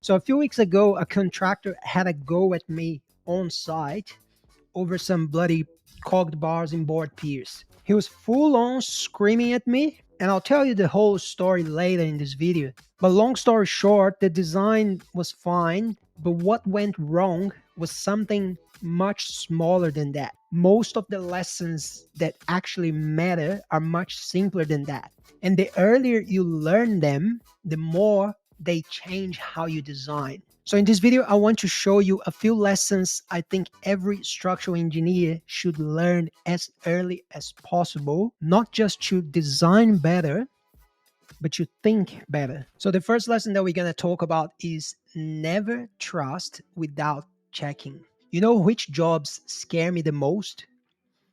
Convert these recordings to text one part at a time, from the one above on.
So a few weeks ago, a contractor had a go at me on site over some bloody cogged bars and board piers. He was full on screaming at me, and I'll tell you the whole story later in this video. But long story short, the design was fine, but what went wrong was something much smaller than that. Most of the lessons that actually matter are much simpler than that. And the earlier you learn them, the more they change how you design. So in this video, I want to show you a few lessons I think every structural engineer should learn as early as possible, not just to design better, but to think better. So the first lesson that we're going to talk about is never trust without checking. You know which jobs scare me the most?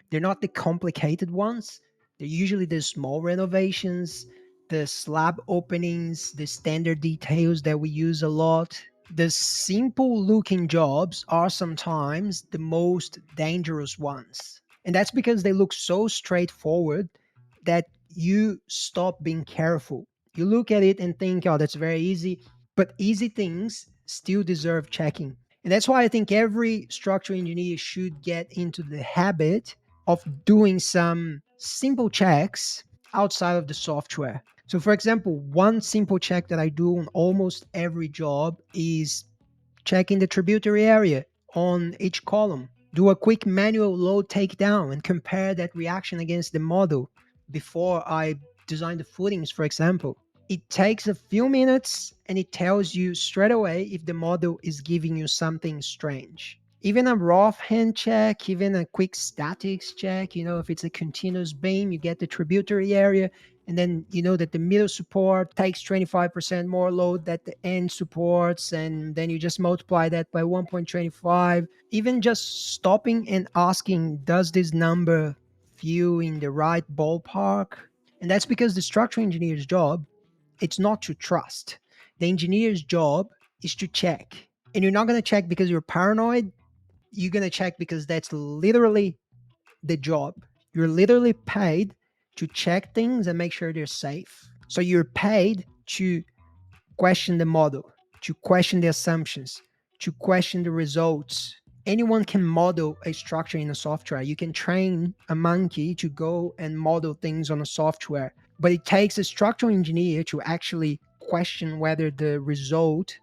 They're not the complicated ones. They're usually the small renovations, the slab openings, the standard details that we use a lot. The simple looking jobs are sometimes the most dangerous ones. And that's because they look so straightforward that you stop being careful. You look at it and think, oh, that's very easy. But easy things still deserve checking. And that's why I think every structural engineer should get into the habit of doing some simple checks outside of the software. So, for example, one simple check that I do on almost every job is checking the tributary area on each column. Do a quick manual load takedown and compare that reaction against the model before I design the footings, for example. It takes a few minutes and it tells you straight away if the model is giving you something strange. Even a rough hand check, even a quick statics check, if it's a continuous beam, you get the tributary area, and then you know that the middle support takes 25% more load that the end supports, and then you just multiply that by 1.25. Even just stopping and asking, does this number feel in the right ballpark? And that's because the structural engineer's job, it's not to trust. The engineer's job is to check. And you're not going to check because you're paranoid. You're going to check because that's literally the job. You're literally paid to check things and make sure they're safe. So you're paid to question the model, to question the assumptions, to question the results. Anyone can model a structure in a software. You can train a monkey to go and model things on a software, but it takes a structural engineer to actually question whether the result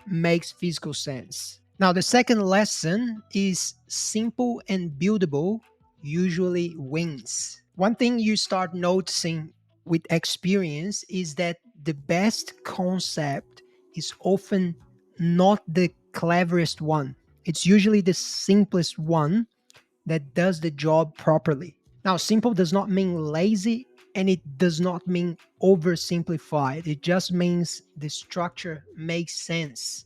makes physical sense. Now, the second lesson is simple and buildable usually wins. One thing you start noticing with experience is that the best concept is often not the cleverest one. It's usually the simplest one that does the job properly. Now, simple does not mean lazy and it does not mean oversimplified. It just means the structure makes sense,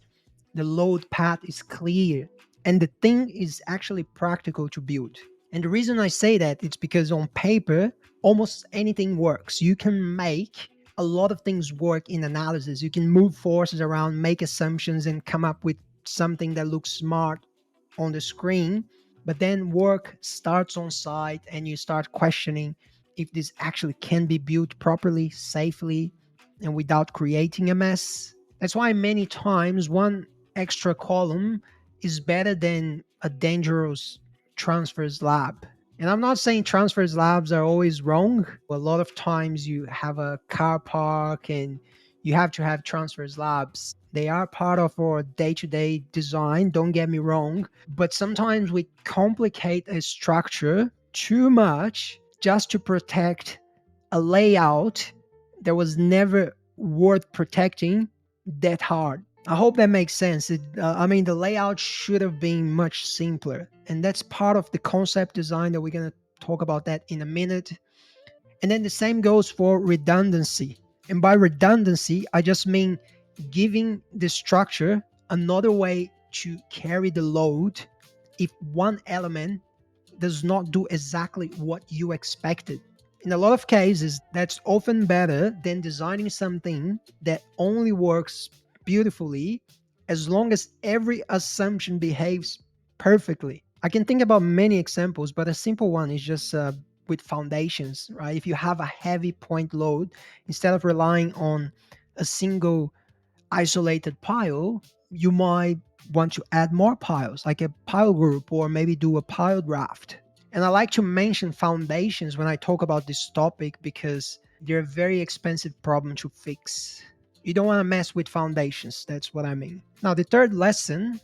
the load path is clear, and the thing is actually practical to build. And the reason I say that it's because on paper, almost anything works. You can make a lot of things work in analysis. You can move forces around, make assumptions, and come up with something that looks smart on the screen. But then work starts on site and you start questioning if this actually can be built properly, safely, and without creating a mess. That's why many times one extra column is better than a dangerous transfers lab. And I'm not saying transfers labs are always wrong. A lot of times you have a car park and you have to have transfers labs. They are part of our day-to-day design, don't get me wrong, but sometimes we complicate a structure too much just to protect a layout that was never worth protecting that hard. I hope that makes sense. I mean, the layout should have been much simpler, and that's part of the concept design that we're going to talk about that in a minute. And then the same goes for redundancy. And by redundancy, I just mean giving the structure another way to carry the load if one element does not do exactly what you expected. In a lot of cases, that's often better than designing something that only works beautifully as long as every assumption behaves perfectly. I can think about many examples, but a simple one is just with foundations, right? If you have a heavy point load, instead of relying on a single isolated pile, you might want to add more piles, like a pile group, or maybe do a pile draft. And I like to mention foundations when I talk about this topic because they're a very expensive problem to fix. You don't want to mess with foundations. That's what I mean. Now, the third lesson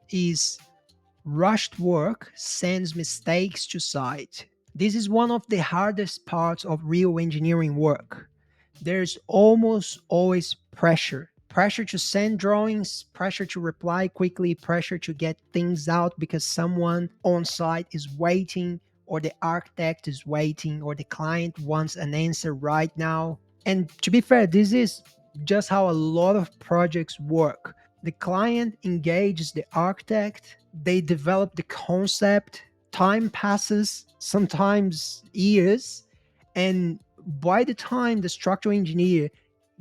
is rushed work sends mistakes to site. This is one of the hardest parts of real engineering work. There's almost always pressure to send drawings, pressure to reply quickly, pressure to get things out because someone on site is waiting, or the architect is waiting, or the client wants an answer right now. And to be fair, this is just how a lot of projects work. The client engages the architect, they develop the concept, time passes, sometimes years, and by the time the structural engineer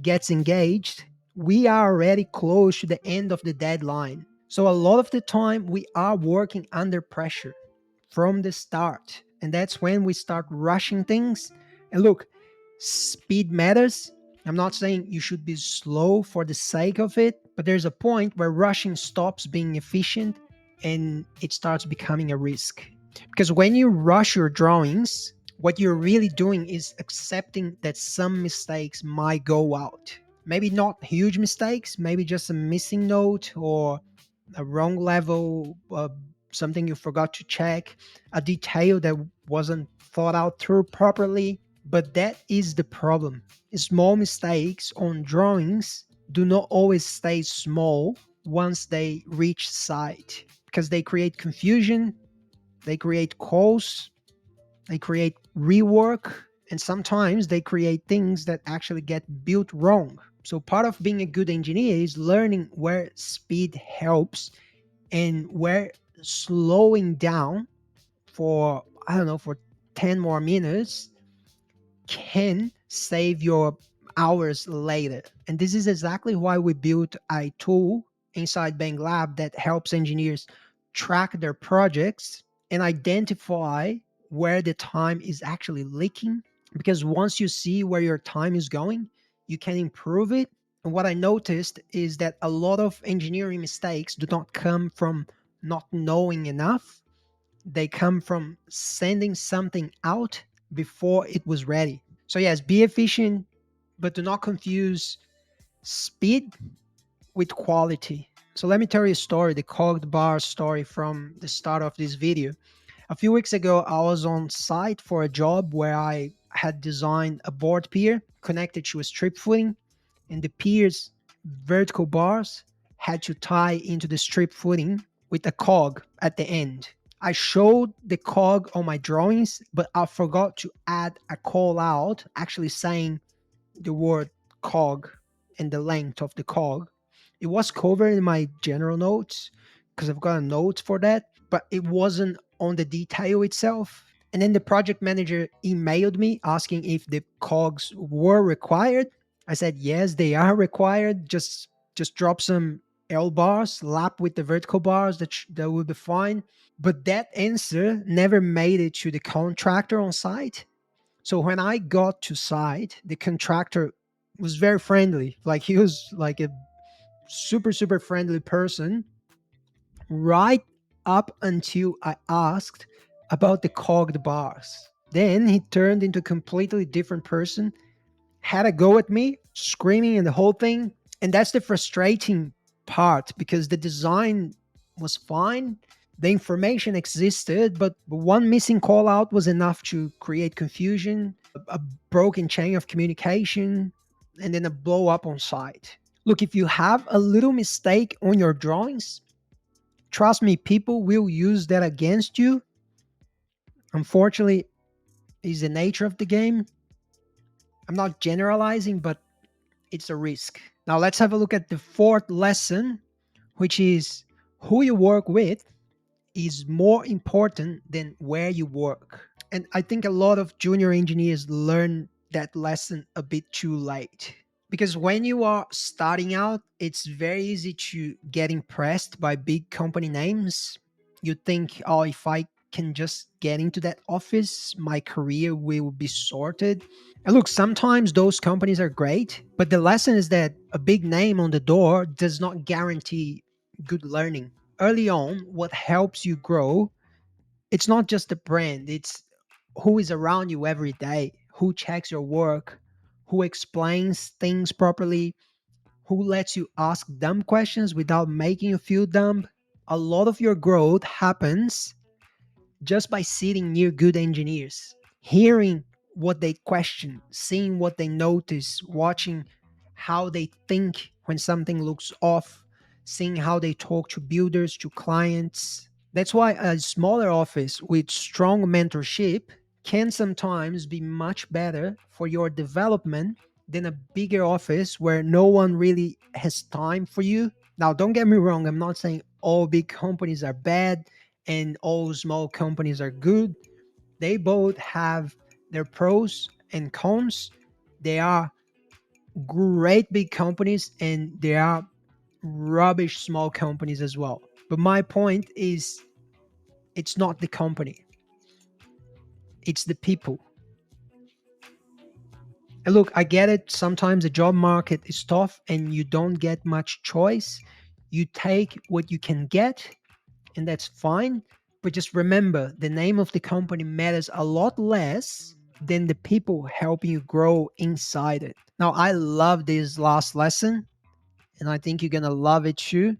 gets engaged, we are already close to the end of the deadline. So a lot of the time we are working under pressure from the start. And that's when we start rushing things. And look, speed matters. I'm not saying you should be slow for the sake of it, but there's a point where rushing stops being efficient and it starts becoming a risk. Because when you rush your drawings, what you're really doing is accepting that some mistakes might go out. Maybe not huge mistakes, maybe just a missing note or a wrong level, something you forgot to check, a detail that wasn't thought out through properly. But that is the problem. Small mistakes on drawings do not always stay small once they reach site because they create confusion, they create calls, they create rework, and sometimes they create things that actually get built wrong. So part of being a good engineer is learning where speed helps and where slowing down for, I don't know, for 10 more minutes can save your hours later. And this is exactly why we built a tool inside Bang Lab that helps engineers track their projects and identify where the time is actually leaking. Because once you see where your time is going, you can improve it. And what I noticed is that a lot of engineering mistakes do not come from not knowing enough, they come from sending something out before it was ready. So, yes, be efficient, but do not confuse speed with quality. So, let me tell you a story, the cogged bar story from the start of this video. A few weeks ago, I was on site for a job where I had designed a board pier connected to a strip footing, and the pier's vertical bars had to tie into the strip footing with a cog at the end. I showed the cog on my drawings, but I forgot to add a call out actually saying the word cog and the length of the cog. It was covered in my general notes because I've got a note for that, but it wasn't on the detail itself. And then the project manager emailed me asking if the cogs were required. I said yes, they are required. Just drop some L bars, lap with the vertical bars. That will be fine. But that answer never made it to the contractor on site. So when I got to site, the contractor was very friendly. Like he was like a super friendly person right up until I asked about the cogged bars. Then he turned into a completely different person, had a go at me, screaming and the whole thing. And that's the frustrating part because the design was fine. The information existed, but one missing call out was enough to create confusion, a broken chain of communication, and then a blow up on site. Look, if you have a little mistake on your drawings, trust me, people will use that against you. Unfortunately, is the nature of the game. I'm not generalizing, but it's a risk. Now let's have a look at the fourth lesson, which is who you work with is more important than where you work. And I think a lot of junior engineers learn that lesson a bit too late. Because when you are starting out, it's very easy to get impressed by big company names. You think, oh, if I can just get into that office, my career will be sorted. And look, sometimes those companies are great, but the lesson is that a big name on the door does not guarantee good learning. Early on, what helps you grow, it's not just the brand, it's who is around you every day, who checks your work, who explains things properly, who lets you ask dumb questions without making you feel dumb. A lot of your growth happens just by sitting near good engineers, hearing what they question, seeing what they notice, watching how they think when something looks off, seeing how they talk to builders, to clients. That's why a smaller office with strong mentorship can sometimes be much better for your development than a bigger office where no one really has time for you. Now, don't get me wrong, I'm not saying all big companies are bad and all small companies are good. They both have their pros and cons. They are great big companies and they are rubbish small companies as well. But my point is, it's not the company, it's the people. And look, I get it. Sometimes the job market is tough and you don't get much choice. You take what you can get, and that's fine. But just remember, the name of the company matters a lot less than the people helping you grow inside it. Now, I love this last lesson, and I think you're going to love it too.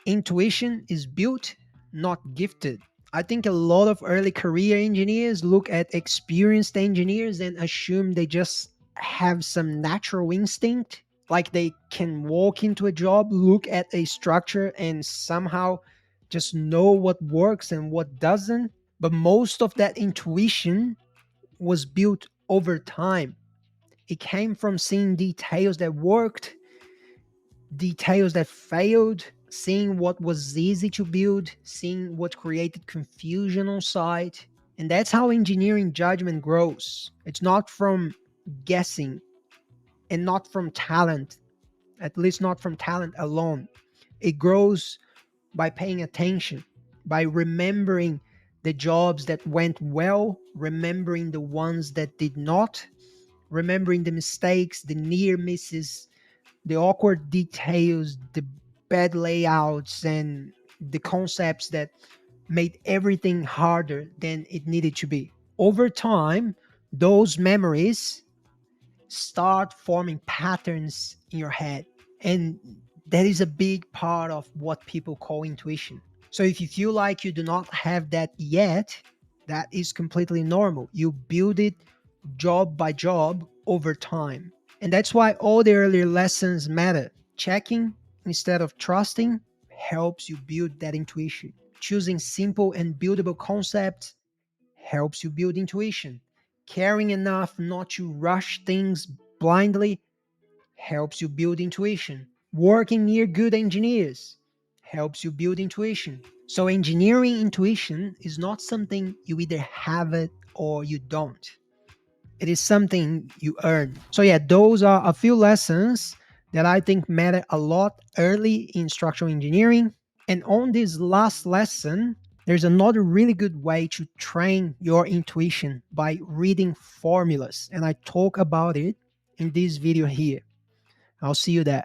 Intuition is built, not gifted. I think a lot of early career engineers look at experienced engineers and assume they just have some natural instinct, like they can walk into a job, look at a structure, and somehow just know what works and what doesn't. But most of that intuition was built over time. It came from seeing details that worked, details that failed, seeing what was easy to build, seeing what created confusion on site. And that's how engineering judgment grows. It's not from guessing and not from talent, at least not from talent alone. It grows by paying attention, by remembering the jobs that went well, remembering the ones that did not, remembering the mistakes, the near misses, the awkward details, the bad layouts, and the concepts that made everything harder than it needed to be. Over time, those memories start forming patterns in your head. And that is a big part of what people call intuition. So if you feel like you do not have that yet, that is completely normal. You build it job by job over time. And that's why all the earlier lessons matter. Checking instead of trusting helps you build that intuition. Choosing simple and buildable concepts helps you build intuition. Caring enough not to rush things blindly helps you build intuition. Working near good engineers helps you build intuition. So, engineering intuition is not something you either have it or you don't. It is something you earn. So, yeah, those are a few lessons that I think matter a lot early in structural engineering. And on this last lesson, there's another really good way to train your intuition by reading formulas. And I talk about it in this video here. I'll see you there.